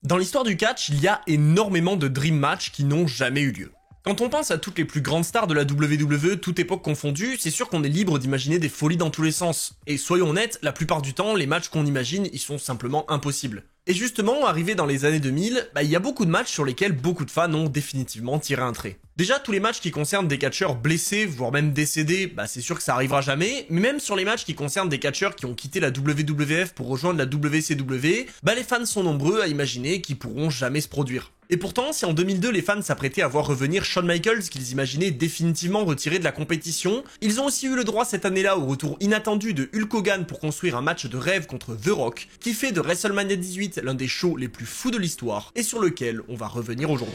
Dans l'histoire du catch, il y a énormément de dream match qui n'ont jamais eu lieu. Quand on pense à toutes les plus grandes stars de la WWE, toute époque confondue, c'est sûr qu'on est libre d'imaginer des folies dans tous les sens. Et soyons honnêtes, la plupart du temps, les matchs qu'on imagine, ils sont simplement impossibles. Et justement, arrivé dans les années 2000, il y a beaucoup de matchs sur lesquels beaucoup de fans ont définitivement tiré un trait. Déjà, tous les matchs qui concernent des catcheurs blessés, voire même décédés, c'est sûr que ça arrivera jamais, mais même sur les matchs qui concernent des catcheurs qui ont quitté la WWF pour rejoindre la WCW, les fans sont nombreux à imaginer qu'ils pourront jamais se produire. Et pourtant, si en 2002 les fans s'apprêtaient à voir revenir Shawn Michaels qu'ils imaginaient définitivement retiré de la compétition, ils ont aussi eu le droit cette année-là au retour inattendu de Hulk Hogan pour construire un match de rêve contre The Rock, qui fait de WrestleMania 18 l'un des shows les plus fous de l'histoire, et sur lequel on va revenir aujourd'hui.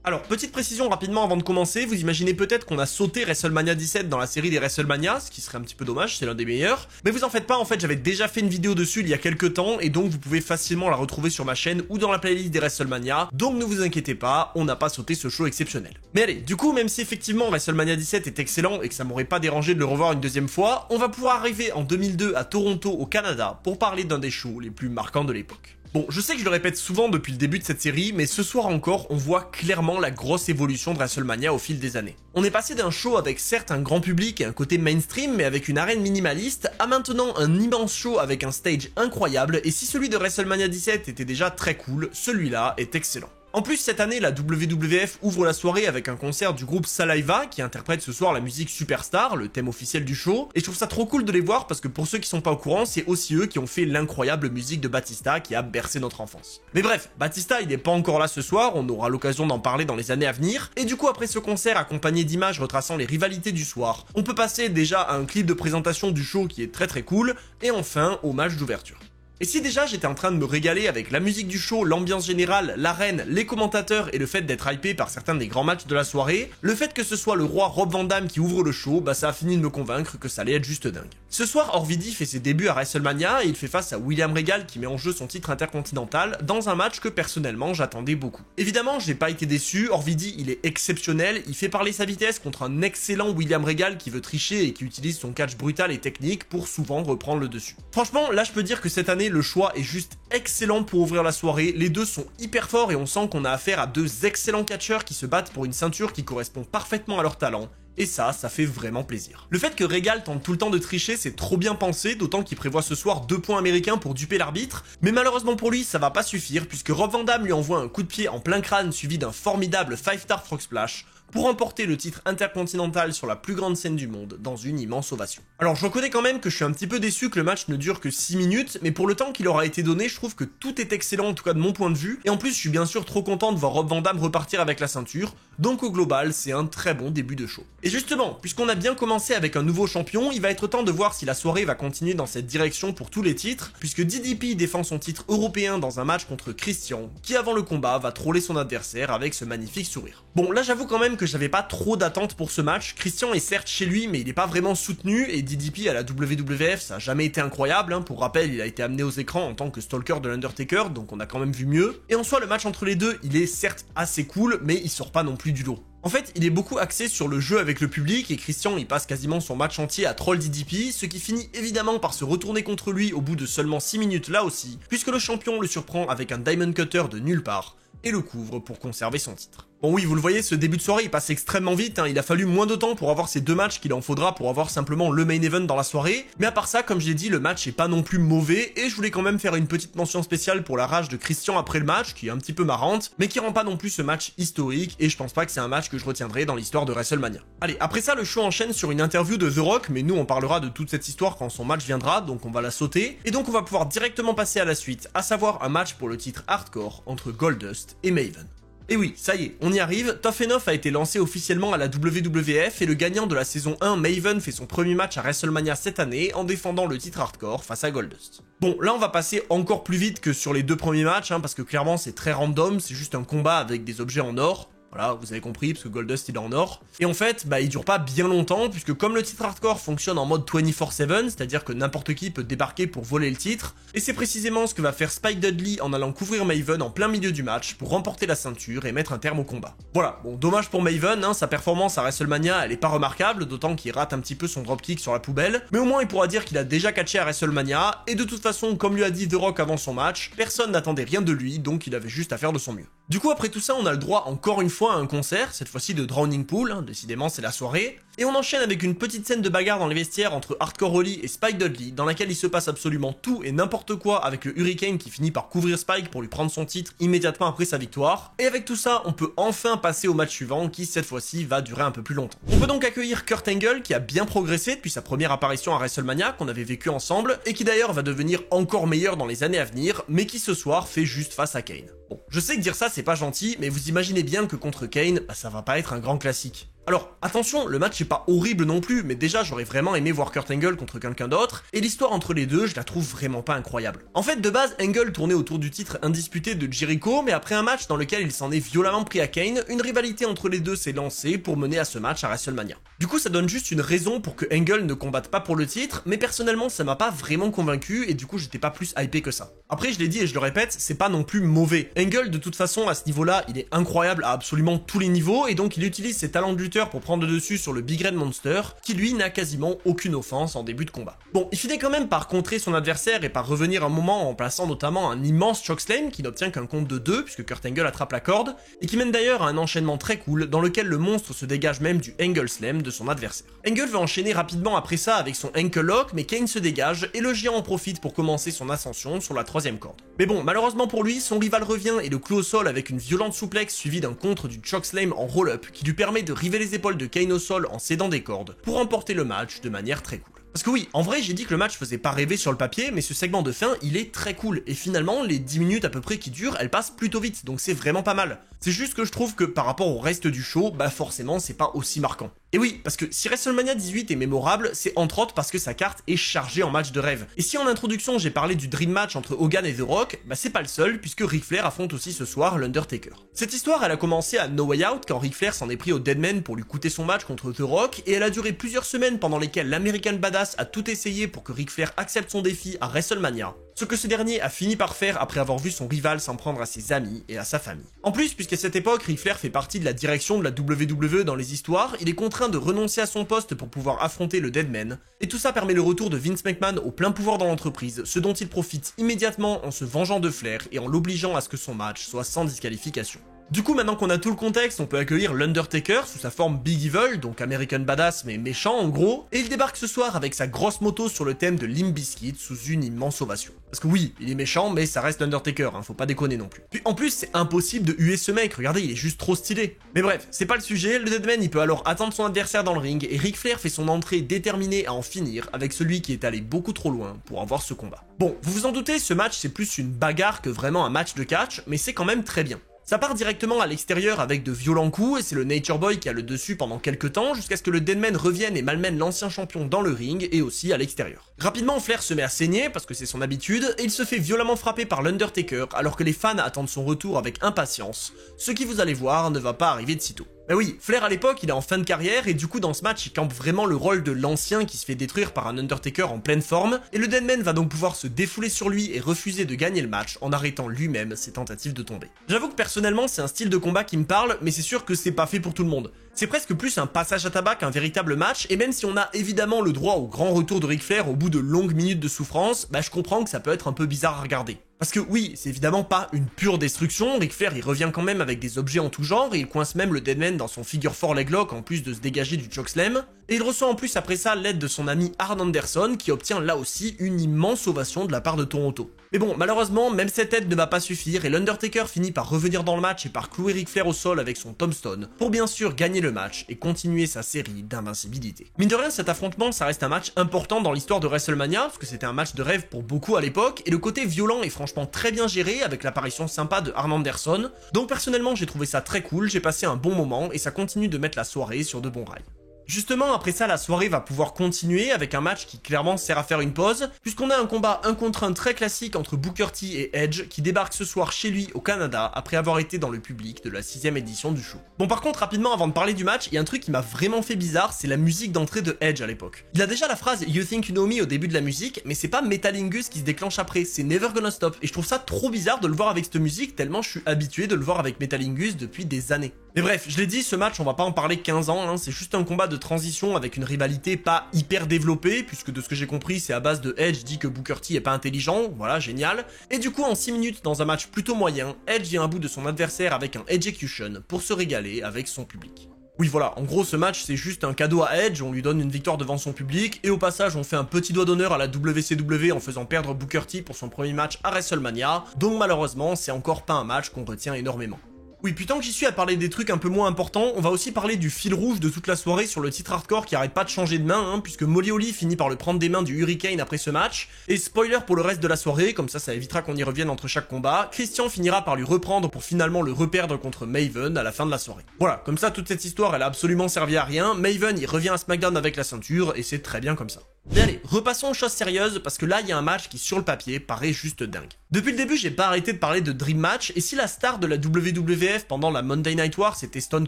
Alors, petite précision rapidement avant de commencer, vous imaginez peut-être qu'on a sauté WrestleMania 17 dans la série des WrestleMania, ce qui serait un petit peu dommage, c'est l'un des meilleurs. Mais vous en faites pas, en fait, j'avais déjà fait une vidéo dessus il y a quelques temps, et donc vous pouvez facilement la retrouver sur ma chaîne ou dans la playlist des WrestleMania, donc ne vous inquiétez pas, on n'a pas sauté ce show exceptionnel. Mais allez, du coup, même si effectivement WrestleMania 17 est excellent et que ça m'aurait pas dérangé de le revoir une deuxième fois, on va pouvoir arriver en 2002 à Toronto, au Canada, pour parler d'un des shows les plus marquants de l'époque. Bon, je sais que je le répète souvent depuis le début de cette série, mais ce soir encore, on voit clairement la grosse évolution de WrestleMania au fil des années. On est passé d'un show avec certes un grand public et un côté mainstream, mais avec une arène minimaliste, à maintenant un immense show avec un stage incroyable, et si celui de WrestleMania 17 était déjà très cool, celui-là est excellent. En plus, cette année, la WWF ouvre la soirée avec un concert du groupe Saliva qui interprète ce soir la musique Superstar, le thème officiel du show, et je trouve ça trop cool de les voir parce que pour ceux qui sont pas au courant, c'est aussi eux qui ont fait l'incroyable musique de Batista qui a bercé notre enfance. Mais bref, Batista il est pas encore là ce soir, on aura l'occasion d'en parler dans les années à venir, et du coup après ce concert accompagné d'images retraçant les rivalités du soir, on peut passer déjà à un clip de présentation du show qui est très cool, et enfin au match d'ouverture. Et si déjà j'étais en train de me régaler avec la musique du show, l'ambiance générale, l'arène, les commentateurs et le fait d'être hypé par certains des grands matchs de la soirée, le fait que ce soit le roi Rob Van Dam qui ouvre le show, ça a fini de me convaincre que ça allait être juste dingue. Ce soir, Orvidi fait ses débuts à WrestleMania et il fait face à William Regal qui met en jeu son titre intercontinental dans un match que personnellement j'attendais beaucoup. Évidemment, j'ai pas été déçu, Orvidi il est exceptionnel, il fait parler sa vitesse contre un excellent William Regal qui veut tricher et qui utilise son catch brutal et technique pour souvent reprendre le dessus. Franchement, là je peux dire que cette année, le choix est juste excellent pour ouvrir la soirée, les deux sont hyper forts et on sent qu'on a affaire à deux excellents catcheurs qui se battent pour une ceinture qui correspond parfaitement à leur talent. Et ça fait vraiment plaisir. Le fait que Regal tente tout le temps de tricher, c'est trop bien pensé, d'autant qu'il prévoit ce soir 2 points américains pour duper l'arbitre, mais malheureusement pour lui, ça va pas suffire, puisque Rob Van Dam lui envoie un coup de pied en plein crâne suivi d'un formidable 5-star frog splash, pour remporter le titre intercontinental sur la plus grande scène du monde, dans une immense ovation. Alors je reconnais quand même que je suis un petit peu déçu que le match ne dure que 6 minutes, mais pour le temps qu'il aura été donné, je trouve que tout est excellent, en tout cas de mon point de vue, et en plus je suis bien sûr trop content de voir Rob Van Dam repartir avec la ceinture, donc au global, c'est un très bon début de show. Et justement, puisqu'on a bien commencé avec un nouveau champion, il va être temps de voir si la soirée va continuer dans cette direction pour tous les titres, puisque DDP défend son titre européen dans un match contre Christian, qui avant le combat va troller son adversaire avec ce magnifique sourire. Bon, là j'avoue quand même que j'avais pas trop d'attentes pour ce match, Christian est certes chez lui, mais il est pas vraiment soutenu, et DDP à la WWF ça a jamais été incroyable, pour rappel il a été amené aux écrans en tant que stalker de l'Undertaker, donc on a quand même vu mieux, et en soi le match entre les deux, il est certes assez cool, mais il sort pas non plus du lot. En fait, il est beaucoup axé sur le jeu avec le public et Christian il passe quasiment son match entier à troll DDP, ce qui finit évidemment par se retourner contre lui au bout de seulement 6 minutes là aussi, puisque le champion le surprend avec un Diamond Cutter de nulle part et le couvre pour conserver son titre. Bon oui, vous le voyez, ce début de soirée il passe extrêmement vite, il a fallu moins de temps pour avoir ces deux matchs qu'il en faudra pour avoir simplement le main event dans la soirée, mais à part ça, comme je l'ai dit, le match est pas non plus mauvais, et je voulais quand même faire une petite mention spéciale pour la rage de Christian après le match, qui est un petit peu marrante, mais qui rend pas non plus ce match historique, et je pense pas que c'est un match que je retiendrai dans l'histoire de WrestleMania. Allez, après ça, le show enchaîne sur une interview de The Rock, mais nous on parlera de toute cette histoire quand son match viendra, donc on va la sauter, et donc on va pouvoir directement passer à la suite, à savoir un match pour le titre hardcore entre Goldust et Maven. Et oui, ça y est, on y arrive, Tough Enough a été lancé officiellement à la WWF et le gagnant de la saison 1, Maven, fait son premier match à WrestleMania cette année en défendant le titre hardcore face à Goldust. Bon, là on va passer encore plus vite que sur les deux premiers matchs, parce que clairement c'est très random, c'est juste un combat avec des objets en or. Voilà, vous avez compris, parce que Goldust il est en or. Et en fait, il dure pas bien longtemps, puisque comme le titre hardcore fonctionne en mode 24/7, c'est-à-dire que n'importe qui peut débarquer pour voler le titre, Et c'est précisément ce que va faire Spike Dudley en allant couvrir Maven en plein milieu du match pour remporter la ceinture et mettre un terme au combat. Voilà, bon dommage pour Maven, hein, sa performance à WrestleMania elle est pas remarquable, d'autant qu'il rate un petit peu son dropkick sur la poubelle, mais au moins il pourra dire qu'il a déjà catché à WrestleMania, et de toute façon, comme lui a dit The Rock avant son match, personne n'attendait rien de lui, donc il avait juste à faire de son mieux. Du coup après tout ça, on a le droit encore une fois à un concert, cette fois-ci de Drowning Pool, hein, décidément c'est la soirée, et on enchaîne avec une petite scène de bagarre dans les vestiaires entre Hardcore Holly et Spike Dudley, dans laquelle il se passe absolument tout et n'importe quoi avec le Hurricane qui finit par couvrir Spike pour lui prendre son titre immédiatement après sa victoire, et avec tout ça, on peut enfin passer au match suivant qui cette fois-ci va durer un peu plus longtemps. On peut donc accueillir Kurt Angle qui a bien progressé depuis sa première apparition à WrestleMania qu'on avait vécu ensemble, et qui d'ailleurs va devenir encore meilleur dans les années à venir, mais qui ce soir fait juste face à Kane. Bon, je sais que dire ça c'est pas gentil, mais vous imaginez bien que contre Kane, ça va pas être un grand classique. Alors, attention, le match est pas horrible non plus, mais déjà j'aurais vraiment aimé voir Kurt Angle contre quelqu'un d'autre, et l'histoire entre les deux, je la trouve vraiment pas incroyable. En fait, de base, Angle tournait autour du titre indisputé de Jericho, mais après un match dans lequel il s'en est violemment pris à Kane, une rivalité entre les deux s'est lancée pour mener à ce match à WrestleMania. Du coup, ça donne juste une raison pour que Angle ne combatte pas pour le titre, mais personnellement, ça m'a pas vraiment convaincu, et du coup, j'étais pas plus hypé que ça. Après, je l'ai dit et je le répète, c'est pas non plus mauvais. Angle, de toute façon, à ce niveau-là, il est incroyable à absolument tous les niveaux, et donc il utilise ses talents de lutteur pour prendre le dessus sur le Big Red Monster, qui lui n'a quasiment aucune offense en début de combat. Bon, il finit quand même par contrer son adversaire et par revenir un moment en plaçant notamment un immense chokeslam qui n'obtient qu'un compte de 2 puisque Kurt Angle attrape la corde, et qui mène d'ailleurs à un enchaînement très cool dans lequel le monstre se dégage même du Angle Slam de son adversaire. Angle va enchaîner rapidement après ça avec son Ankle Lock, mais Kane se dégage et le géant en profite pour commencer son ascension sur la 3ème corde. Mais bon, malheureusement pour lui, son rival revient et le cloue au sol avec une violente souplex suivie d'un contre du chokeslam en roll-up qui lui permet de river les épaules de Kane au sol en cédant des cordes pour remporter le match de manière très cool. Parce que oui, en vrai j'ai dit que le match faisait pas rêver sur le papier, mais ce segment de fin il est très cool, et finalement les 10 minutes à peu près qui durent, elles passent plutôt vite, donc c'est vraiment pas mal. C'est juste que je trouve que par rapport au reste du show, bah forcément c'est pas aussi marquant. Et oui, parce que si WrestleMania 18 est mémorable, c'est entre autres parce que sa carte est chargée en match de rêve. Et si en introduction j'ai parlé du Dream Match entre Hogan et The Rock, bah c'est pas le seul, puisque Ric Flair affronte aussi ce soir l'Undertaker. Cette histoire elle a commencé à No Way Out quand Ric Flair s'en est pris au Deadman pour lui coûter son match contre The Rock, et elle a duré plusieurs semaines pendant lesquelles l'American Badass a tout essayé pour que Ric Flair accepte son défi à WrestleMania, ce que ce dernier a fini par faire après avoir vu son rival s'en prendre à ses amis et à sa famille. En plus, puisqu'à cette époque, Ric Flair fait partie de la direction de la WWE dans les histoires, il est contraint de renoncer à son poste pour pouvoir affronter le Deadman, et tout ça permet le retour de Vince McMahon au plein pouvoir dans l'entreprise, ce dont il profite immédiatement en se vengeant de Flair et en l'obligeant à ce que son match soit sans disqualification. Du coup, maintenant qu'on a tout le contexte, on peut accueillir l'Undertaker sous sa forme Big Evil, donc American Badass mais méchant en gros, et il débarque ce soir avec sa grosse moto sur le thème de Limp Bizkit sous une immense ovation. Parce que oui, il est méchant, mais ça reste l'Undertaker, hein, faut pas déconner non plus. Puis en plus, c'est impossible de huer ce mec, regardez, il est juste trop stylé. Mais bref, c'est pas le sujet, le Deadman il peut alors attendre son adversaire dans le ring, et Ric Flair fait son entrée déterminé à en finir avec celui qui est allé beaucoup trop loin pour avoir ce combat. Bon, vous vous en doutez, ce match c'est plus une bagarre que vraiment un match de catch, mais c'est quand même très bien. Ça part directement à l'extérieur avec de violents coups, et c'est le Nature Boy qui a le dessus pendant quelques temps, jusqu'à ce que le Deadman revienne et malmène l'ancien champion dans le ring, et aussi à l'extérieur. Rapidement, Flair se met à saigner, parce que c'est son habitude, et il se fait violemment frapper par l'Undertaker, alors que les fans attendent son retour avec impatience, ce qui vous allez voir ne va pas arriver de sitôt. Bah oui, Flair à l'époque il est en fin de carrière et du coup dans ce match il campe vraiment le rôle de l'ancien qui se fait détruire par un Undertaker en pleine forme, et le Deadman va donc pouvoir se défouler sur lui et refuser de gagner le match en arrêtant lui-même ses tentatives de tomber. J'avoue que personnellement c'est un style de combat qui me parle, mais c'est sûr que c'est pas fait pour tout le monde. C'est presque plus un passage à tabac qu'un véritable match, et même si on a évidemment le droit au grand retour de Ric Flair au bout de longues minutes de souffrance, bah je comprends que ça peut être un peu bizarre à regarder. Parce que oui, c'est évidemment pas une pure destruction, Ric Flair il revient quand même avec des objets en tout genre, et il coince même le Deadman dans son figure 4 leg lock en plus de se dégager du chokeslam, et il reçoit en plus après ça l'aide de son ami Arn Anderson qui obtient là aussi une immense ovation de la part de Toronto. Mais bon, malheureusement, même cette aide ne va pas suffire, et l'Undertaker finit par revenir dans le match et par clouer Ric Flair au sol avec son tombstone, pour bien sûr gagner le match et continuer sa série d'invincibilité. Mine de rien, cet affrontement ça reste un match important dans l'histoire de WrestleMania, parce que c'était un match de rêve pour beaucoup à l'époque, et le côté violent est franchement très bien géré avec l'apparition sympa de Arn Anderson, donc personnellement j'ai trouvé ça très cool, j'ai passé un bon moment et ça continue de mettre la soirée sur de bons rails. Justement, après ça, la soirée va pouvoir continuer avec un match qui clairement sert à faire une pause, puisqu'on a un combat 1 contre 1 très classique entre Booker T et Edge qui débarque ce soir chez lui au Canada après avoir été dans le public de la 6ème édition du show. Bon, par contre, rapidement avant de parler du match, il y a un truc qui m'a vraiment fait bizarre, c'est la musique d'entrée de Edge à l'époque. Il a déjà la phrase You think you know me au début de la musique, mais c'est pas Metalingus qui se déclenche après, c'est Never Gonna Stop, et je trouve ça trop bizarre de le voir avec cette musique tellement je suis habitué de le voir avec Metalingus depuis des années. Mais bref, je l'ai dit, ce match on va pas en parler 15 ans, hein, c'est juste un combat de transition avec une rivalité pas hyper développée, puisque de ce que j'ai compris c'est à base de Edge dit que Booker T est pas intelligent, voilà, génial. Et du coup en 6 minutes dans un match plutôt moyen, Edge vient à bout de son adversaire avec un Edgecution pour se régaler avec son public. Oui voilà, en gros ce match c'est juste un cadeau à Edge, on lui donne une victoire devant son public, et au passage on fait un petit doigt d'honneur à la WCW en faisant perdre Booker T pour son premier match à WrestleMania, donc malheureusement c'est encore pas un match qu'on retient énormément. Oui, puis tant que j'y suis à parler des trucs un peu moins importants, on va aussi parler du fil rouge de toute la soirée sur le titre hardcore qui arrête pas de changer de main, hein, puisque Molly Holly finit par le prendre des mains du Hurricane après ce match, et spoiler pour le reste de la soirée, comme ça évitera qu'on y revienne entre chaque combat, Christian finira par lui reprendre pour finalement le reperdre contre Maven à la fin de la soirée. Voilà, comme ça toute cette histoire elle a absolument servi à rien, Maven il revient à SmackDown avec la ceinture, et c'est très bien comme ça. Mais allez, repassons aux choses sérieuses, parce que là il y a un match qui sur le papier paraît juste dingue. Depuis le début j'ai pas arrêté de parler de Dream Match, et si la star de la WWF pendant la Monday Night War c'était Stone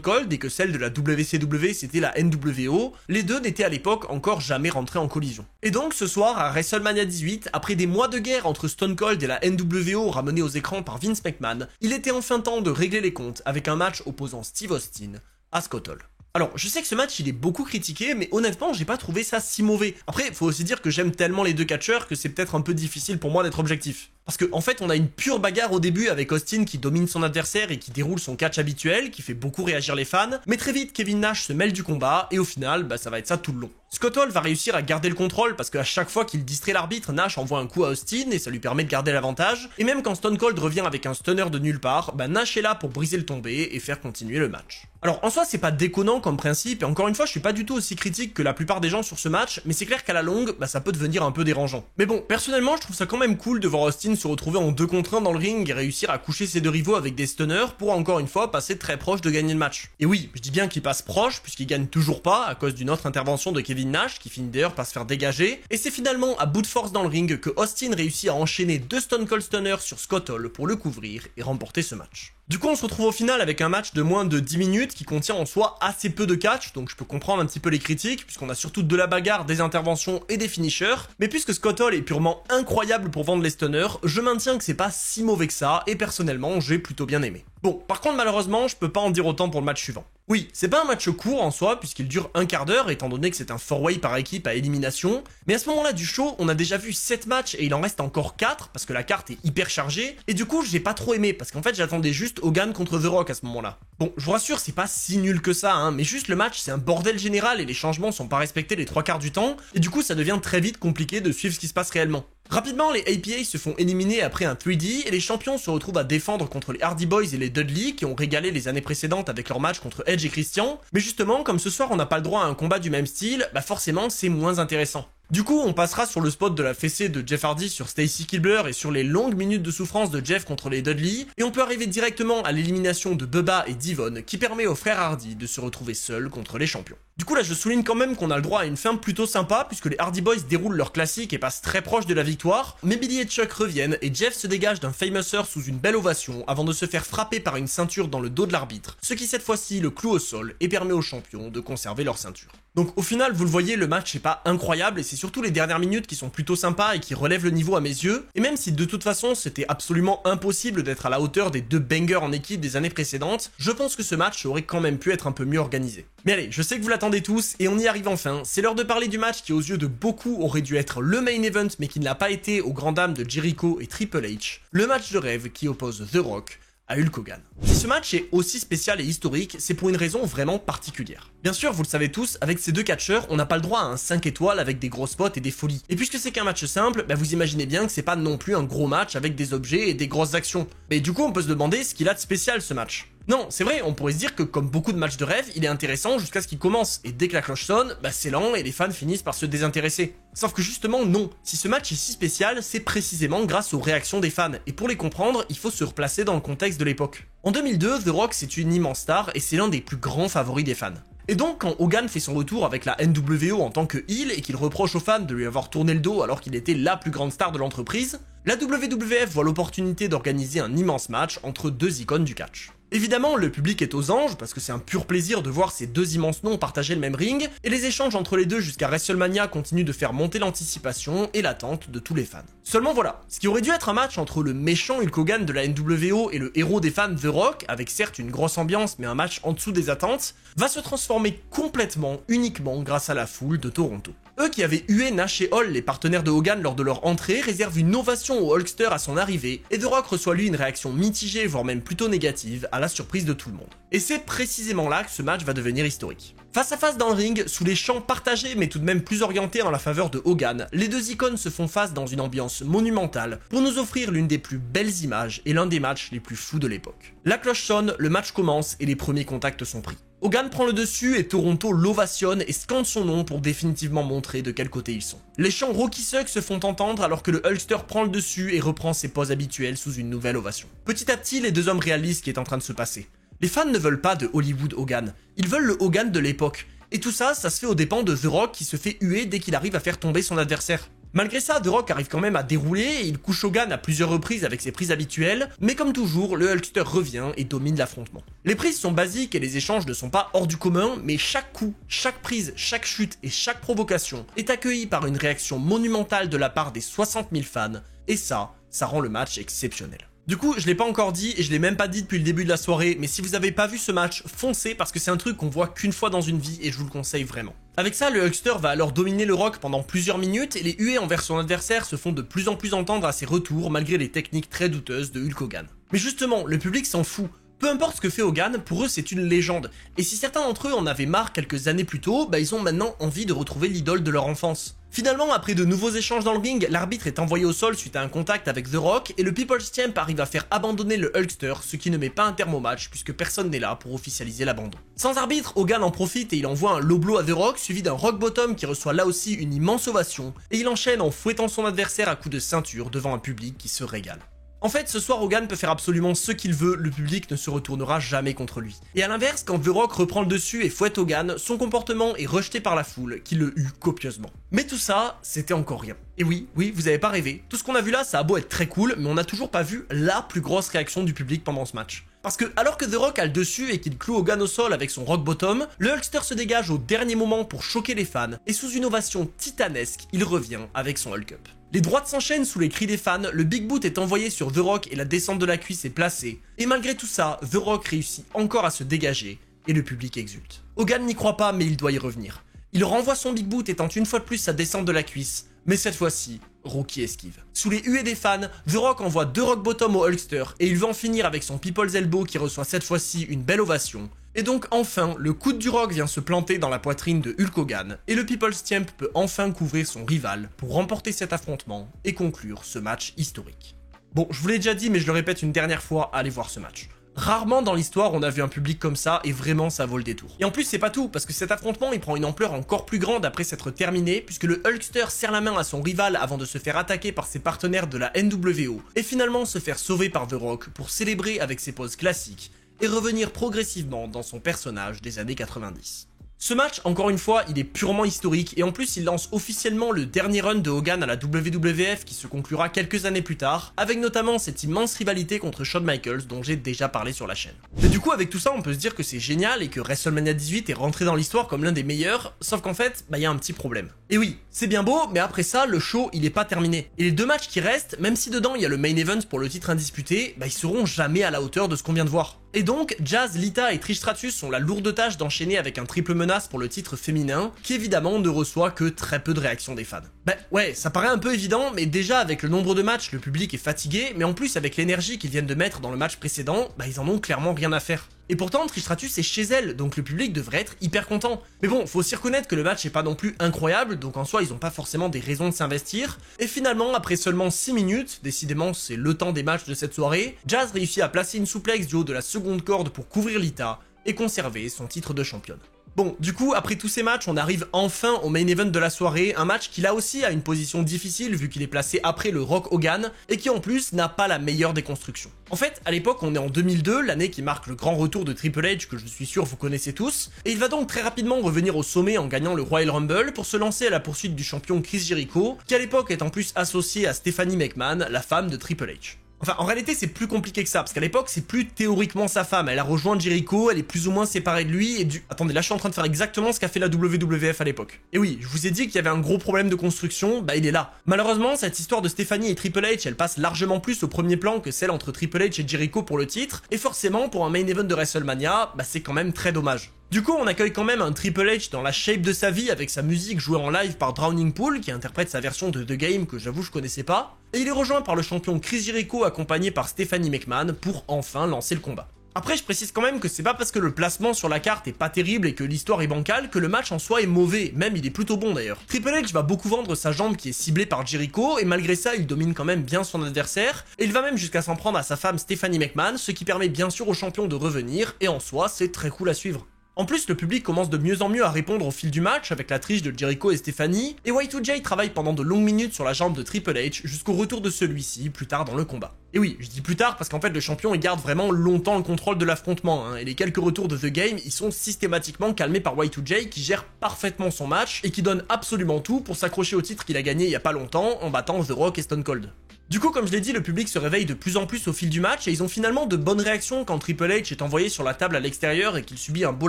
Cold, et que celle de la WCW c'était la NWO, les deux n'étaient à l'époque encore jamais rentrés en collision. Et donc ce soir à WrestleMania 18, après des mois de guerre entre Stone Cold et la NWO ramenés aux écrans par Vince McMahon, il était enfin temps de régler les comptes avec un match opposant Steve Austin à Scott Hall. Alors, je sais que ce match il est beaucoup critiqué, mais honnêtement j'ai pas trouvé ça si mauvais. Après, faut aussi dire que j'aime tellement les deux catcheurs que c'est peut-être un peu difficile pour moi d'être objectif. Parce que en fait on a une pure bagarre au début avec Austin qui domine son adversaire et qui déroule son catch habituel, qui fait beaucoup réagir les fans, mais très vite Kevin Nash se mêle du combat, et au final, ça va être ça tout le long. Scott Hall va réussir à garder le contrôle parce qu'à chaque fois qu'il distrait l'arbitre, Nash envoie un coup à Austin et ça lui permet de garder l'avantage, et même quand Stone Cold revient avec un stunner de nulle part, Nash est là pour briser le tombé et faire continuer le match. Alors en soi c'est pas déconnant comme principe, et encore une fois je suis pas du tout aussi critique que la plupart des gens sur ce match, mais c'est clair qu'à la longue, ça peut devenir un peu dérangeant. Mais bon, personnellement je trouve ça quand même cool de voir Austin se retrouver en 2 contre 1 dans le ring et réussir à coucher ses deux rivaux avec des stunners pour encore une fois passer très proche de gagner le match. Et oui, je dis bien qu'il passe proche puisqu'il gagne toujours pas à cause d'une autre intervention de Kevin Nash qui finit d'ailleurs par se faire dégager, et c'est finalement à bout de force dans le ring que Austin réussit à enchaîner 2 Stone Cold Stunners sur Scott Hall pour le couvrir et remporter ce match. Du coup on se retrouve au final avec un match de moins de 10 minutes qui contient en soi assez peu de catch, donc je peux comprendre un petit peu les critiques puisqu'on a surtout de la bagarre, des interventions et des finishers, mais puisque Scott Hall est purement incroyable pour vendre les stunners, je maintiens que c'est pas si mauvais que ça, et personnellement j'ai plutôt bien aimé. Bon, par contre malheureusement je peux pas en dire autant pour le match suivant. Oui, c'est pas un match court en soi puisqu'il dure un quart d'heure étant donné que c'est un 4-way par équipe à élimination, mais à ce moment-là du show on a déjà vu 7 matchs et il en reste encore 4 parce que la carte est hyper chargée, et du coup j'ai pas trop aimé parce qu'en fait j'attendais juste Hogan contre The Rock à ce moment-là. Bon, je vous rassure c'est pas si nul que ça, hein, mais juste le match c'est un bordel général et les changements sont pas respectés les 3 quarts du temps, et du coup ça devient très vite compliqué de suivre ce qui se passe réellement. Rapidement, les APA se font éliminer après un 3D et les champions se retrouvent à défendre contre les Hardy Boys et les Dudley qui ont régalé les années précédentes avec leur match contre Edge et Christian, mais justement, comme ce soir on n'a pas le droit à un combat du même style, forcément c'est moins intéressant. Du coup, on passera sur le spot de la fessée de Jeff Hardy sur Stacy Keibler et sur les longues minutes de souffrance de Jeff contre les Dudley, et on peut arriver directement à l'élimination de Bubba et Devon qui permet aux frères Hardy de se retrouver seuls contre les champions. Du coup là je souligne quand même qu'on a le droit à une fin plutôt sympa puisque les Hardy Boys déroulent leur classique et passent très proche de la victoire, mais Billy et Chuck reviennent et Jeff se dégage d'un Famouser sous une belle ovation avant de se faire frapper par une ceinture dans le dos de l'arbitre, ce qui cette fois-ci le cloue au sol et permet aux champions de conserver leur ceinture. Donc au final vous le voyez, le match est pas incroyable et c'est surtout les dernières minutes qui sont plutôt sympas et qui relèvent le niveau à mes yeux, et même si de toute façon c'était absolument impossible d'être à la hauteur des 2 bangers en équipe des années précédentes, je pense que ce match aurait quand même pu être un peu mieux organisé. Mais allez, je sais que vous l'attendez tous et on y arrive enfin, c'est l'heure de parler du match qui aux yeux de beaucoup aurait dû être le main event mais qui ne l'a pas été aux grandes dames de Jericho et Triple H, le match de rêve qui oppose The Rock à Hulk Hogan. Si ce match est aussi spécial et historique, c'est pour une raison vraiment particulière. Bien sûr, vous le savez tous, avec ces deux catcheurs, on n'a pas le droit à un 5 étoiles avec des gros spots et des folies. Et puisque c'est qu'un match simple, vous imaginez bien que c'est pas non plus un gros match avec des objets et des grosses actions. Mais du coup, on peut se demander ce qu'il a de spécial ce match. Non, c'est vrai, on pourrait se dire que comme beaucoup de matchs de rêve, il est intéressant jusqu'à ce qu'il commence, et dès que la cloche sonne, c'est lent et les fans finissent par se désintéresser. Sauf que justement non, si ce match est si spécial, c'est précisément grâce aux réactions des fans, et pour les comprendre, il faut se replacer dans le contexte de l'époque. En 2002, The Rock c'est une immense star et c'est l'un des plus grands favoris des fans. Et donc quand Hogan fait son retour avec la NWO en tant que heel et qu'il reproche aux fans de lui avoir tourné le dos alors qu'il était la plus grande star de l'entreprise, la WWF voit l'opportunité d'organiser un immense match entre deux icônes du catch. Évidemment, le public est aux anges parce que c'est un pur plaisir de voir ces deux immenses noms partager le même ring, et les échanges entre les deux jusqu'à WrestleMania continuent de faire monter l'anticipation et l'attente de tous les fans. Seulement voilà, ce qui aurait dû être un match entre le méchant Hulk Hogan de la NWO et le héros des fans The Rock, avec certes une grosse ambiance mais un match en dessous des attentes, va se transformer complètement, uniquement grâce à la foule de Toronto. Eux qui avaient hué Nash et Hall, les partenaires de Hogan lors de leur entrée, réservent une ovation au Hulkster à son arrivée, et The Rock reçoit lui une réaction mitigée, voire même plutôt négative, à la surprise de tout le monde. Et c'est précisément là que ce match va devenir historique. Face à face dans le ring, sous les champs partagés mais tout de même plus orientés en la faveur de Hogan, les deux icônes se font face dans une ambiance monumentale pour nous offrir l'une des plus belles images et l'un des matchs les plus fous de l'époque. La cloche sonne, le match commence et les premiers contacts sont pris. Hogan prend le dessus et Toronto l'ovationne et scande son nom pour définitivement montrer de quel côté ils sont. Les chants Rocky Suck se font entendre alors que le Hulkster prend le dessus et reprend ses poses habituelles sous une nouvelle ovation. Petit à petit, les deux hommes réalisent ce qui est en train de se passer. Les fans ne veulent pas de Hollywood Hogan, ils veulent le Hogan de l'époque. Et tout ça, ça se fait aux dépens de The Rock qui se fait huer dès qu'il arrive à faire tomber son adversaire. Malgré ça, The Rock arrive quand même à dérouler et il couche Hogan à plusieurs reprises avec ses prises habituelles, mais comme toujours, le Hulkster revient et domine l'affrontement. Les prises sont basiques et les échanges ne sont pas hors du commun, mais chaque coup, chaque prise, chaque chute et chaque provocation est accueilli par une réaction monumentale de la part des 60 000 fans, et ça rend le match exceptionnel. Du coup, je l'ai pas encore dit et je l'ai même pas dit depuis le début de la soirée, mais si vous avez pas vu ce match, foncez parce que c'est un truc qu'on voit qu'une fois dans une vie et je vous le conseille vraiment. Avec ça, le Hulkster va alors dominer le Rock pendant plusieurs minutes et les huées envers son adversaire se font de plus en plus entendre à ses retours malgré les techniques très douteuses de Hulk Hogan. Mais justement, le public s'en fout. Peu importe ce que fait Hogan, pour eux c'est une légende. Et si certains d'entre eux en avaient marre quelques années plus tôt, ils ont maintenant envie de retrouver l'idole de leur enfance. Finalement, après de nouveaux échanges dans le ring, l'arbitre est envoyé au sol suite à un contact avec The Rock et le People's Champ arrive à faire abandonner le Hulkster, ce qui ne met pas un terme au match puisque personne n'est là pour officialiser l'abandon. Sans arbitre, Hogan en profite et il envoie un low blow à The Rock suivi d'un rock bottom qui reçoit là aussi une immense ovation et il enchaîne en fouettant son adversaire à coups de ceinture devant un public qui se régale. En fait, ce soir, Hogan peut faire absolument ce qu'il veut, le public ne se retournera jamais contre lui. Et à l'inverse, quand The Rock reprend le dessus et fouette Hogan, son comportement est rejeté par la foule, qui le hue copieusement. Mais tout ça, c'était encore rien. Et oui, vous avez pas rêvé. Tout ce qu'on a vu là, ça a beau être très cool, mais on n'a toujours pas vu la plus grosse réaction du public pendant ce match. Parce que alors que The Rock a le dessus et qu'il cloue Hogan au sol avec son rock bottom, le Hulkster se dégage au dernier moment pour choquer les fans, et sous une ovation titanesque, il revient avec son Hulk Up. Les droites s'enchaînent sous les cris des fans, le Big Boot est envoyé sur The Rock et la descente de la cuisse est placée, et malgré tout ça, The Rock réussit encore à se dégager, et le public exulte. Hogan n'y croit pas mais il doit y revenir. Il renvoie son Big Boot et tente une fois de plus sa descente de la cuisse, mais cette fois-ci, Rocky esquive. Sous les huées des fans, The Rock envoie 2 rock bottom au Hulkster et il va en finir avec son People's Elbow qui reçoit cette fois-ci une belle ovation. Et donc enfin, le coude du Rock vient se planter dans la poitrine de Hulk Hogan et le People's Champ peut enfin couvrir son rival pour remporter cet affrontement et conclure ce match historique. Bon, je vous l'ai déjà dit mais je le répète une dernière fois, allez voir ce match. Rarement dans l'histoire on a vu un public comme ça et vraiment ça vaut le détour. Et en plus c'est pas tout parce que cet affrontement il prend une ampleur encore plus grande après s'être terminé puisque le Hulkster serre la main à son rival avant de se faire attaquer par ses partenaires de la NWO et finalement se faire sauver par The Rock pour célébrer avec ses poses classiques et revenir progressivement dans son personnage des années 90. Ce match, encore une fois, il est purement historique et en plus il lance officiellement le dernier run de Hogan à la WWF qui se conclura quelques années plus tard, avec notamment cette immense rivalité contre Shawn Michaels dont j'ai déjà parlé sur la chaîne. Et du coup avec tout ça on peut se dire que c'est génial et que WrestleMania 18 est rentré dans l'histoire comme l'un des meilleurs, sauf qu'en fait, y a un petit problème. Et oui, c'est bien beau, mais après ça, le show il est pas terminé. Et les 2 matchs qui restent, même si dedans il y a le main event pour le titre indisputé, ils seront jamais à la hauteur de ce qu'on vient de voir. Et donc, Jazz, Lita et Trish Stratus ont la lourde tâche d'enchaîner avec un triple menace pour le titre féminin, qui évidemment ne reçoit que très peu de réactions des fans. Ouais, ça paraît un peu évident, mais déjà avec le nombre de matchs, le public est fatigué, mais en plus avec l'énergie qu'ils viennent de mettre dans le match précédent, ils en ont clairement rien à faire. Et pourtant, Trish Stratus est chez elle, donc le public devrait être hyper content. Mais bon, faut aussi reconnaître que le match est pas non plus incroyable, donc en soi ils ont pas forcément des raisons de s'investir. Et finalement, après seulement 6 minutes, décidément c'est le temps des matchs de cette soirée, Jazz réussit à placer une souplex du haut de la seconde corde pour couvrir Lita et conserver son titre de championne. Bon, du coup, après tous ces matchs, on arrive enfin au main event de la soirée, un match qui là aussi a une position difficile vu qu'il est placé après le Rock Hogan et qui en plus n'a pas la meilleure des constructions. En fait, à l'époque, on est en 2002, l'année qui marque le grand retour de Triple H que je suis sûr vous connaissez tous, et il va donc très rapidement revenir au sommet en gagnant le Royal Rumble pour se lancer à la poursuite du champion Chris Jericho, qui à l'époque est en plus associé à Stephanie McMahon, la femme de Triple H. Enfin, en réalité, c'est plus compliqué que ça, parce qu'à l'époque, c'est plus théoriquement sa femme. Elle a rejoint Jericho, elle est plus ou moins séparée de lui, et du... Attendez, là, je suis en train de faire exactement ce qu'a fait la WWF à l'époque. Et oui, je vous ai dit qu'il y avait un gros problème de construction, bah il est là. Malheureusement, cette histoire de Stephanie et Triple H, elle passe largement plus au premier plan que celle entre Triple H et Jericho pour le titre, et forcément, pour un main event de WrestleMania, bah c'est quand même très dommage. Du coup, on accueille quand même un Triple H dans la shape de sa vie avec sa musique jouée en live par Drowning Pool qui interprète sa version de The Game que j'avoue je connaissais pas. Et il est rejoint par le champion Chris Jericho accompagné par Stephanie McMahon pour enfin lancer le combat. Après, je précise quand même que c'est pas parce que le placement sur la carte est pas terrible et que l'histoire est bancale que le match en soi est mauvais, même il est plutôt bon d'ailleurs. Triple H va beaucoup vendre sa jambe qui est ciblée par Jericho et malgré ça il domine quand même bien son adversaire et il va même jusqu'à s'en prendre à sa femme Stephanie McMahon, ce qui permet bien sûr au champion de revenir et en soi c'est très cool à suivre. En plus, le public commence de mieux en mieux à répondre au fil du match avec la triche de Jericho et Stephanie, et Y2J travaille pendant de longues minutes sur la jambe de Triple H jusqu'au retour de celui-ci plus tard dans le combat. Et oui, je dis plus tard parce qu'en fait le champion il garde vraiment longtemps le contrôle de l'affrontement, et les quelques retours de The Game ils sont systématiquement calmés par Y2J qui gère parfaitement son match et qui donne absolument tout pour s'accrocher au titre qu'il a gagné il y a pas longtemps en battant The Rock et Stone Cold. Du coup, comme je l'ai dit, le public se réveille de plus en plus au fil du match et ils ont finalement de bonnes réactions quand Triple H est envoyé sur la table à l'extérieur et qu'il subit un beau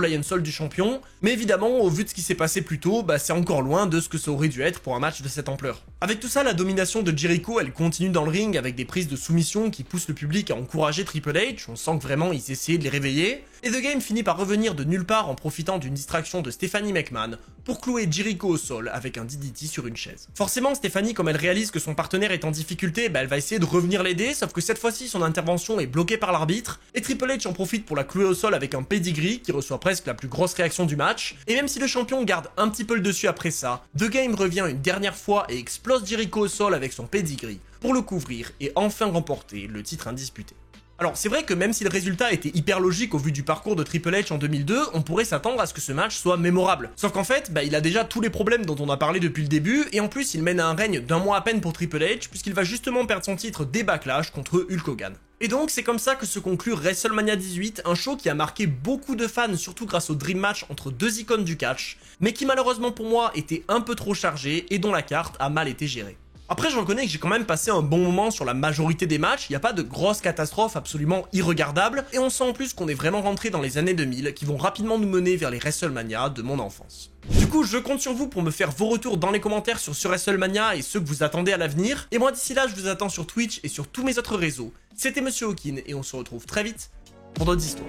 Lionsault du champion, mais évidemment, au vu de ce qui s'est passé plus tôt, bah c'est encore loin de ce que ça aurait dû être pour un match de cette ampleur. Avec tout ça, la domination de Jericho, elle continue dans le ring avec des prises de soumission qui poussent le public à encourager Triple H, on sent que vraiment ils essayaient de les réveiller, et The Game finit par revenir de nulle part en profitant d'une distraction de Stephanie McMahon pour clouer Jericho au sol avec un DDT sur une chaise. Forcément, Stephanie, comme elle réalise que son partenaire est en difficulté, bah elle va essayer de revenir l'aider, sauf que cette fois-ci son intervention est bloquée par l'arbitre, et Triple H en profite pour la clouer au sol avec un pedigree qui reçoit presque la plus grosse réaction du match, et même si le champion garde un petit peu le dessus après ça, The Game revient une dernière fois et explose Jericho au sol avec son pedigree pour le couvrir et enfin remporter le titre indisputé. Alors c'est vrai que même si le résultat était hyper logique au vu du parcours de Triple H en 2002, on pourrait s'attendre à ce que ce match soit mémorable. Sauf qu'en fait, bah, il a déjà tous les problèmes dont on a parlé depuis le début, et en plus il mène à un règne d'un mois à peine pour Triple H, puisqu'il va justement perdre son titre dès Backlash contre Hulk Hogan. Et donc c'est comme ça que se conclut WrestleMania 18, un show qui a marqué beaucoup de fans, surtout grâce au Dream Match entre deux icônes du catch, mais qui malheureusement pour moi était un peu trop chargé et dont la carte a mal été gérée. Après, je reconnais que j'ai quand même passé un bon moment sur la majorité des matchs, il n'y a pas de grosses catastrophes absolument irregardables, et on sent en plus qu'on est vraiment rentré dans les années 2000 qui vont rapidement nous mener vers les WrestleMania de mon enfance. Du coup, je compte sur vous pour me faire vos retours dans les commentaires sur ce WrestleMania et ceux que vous attendez à l'avenir, et moi d'ici là, je vous attends sur Twitch et sur tous mes autres réseaux. C'était Monsieur Hawkin, et on se retrouve très vite pour d'autres histoires.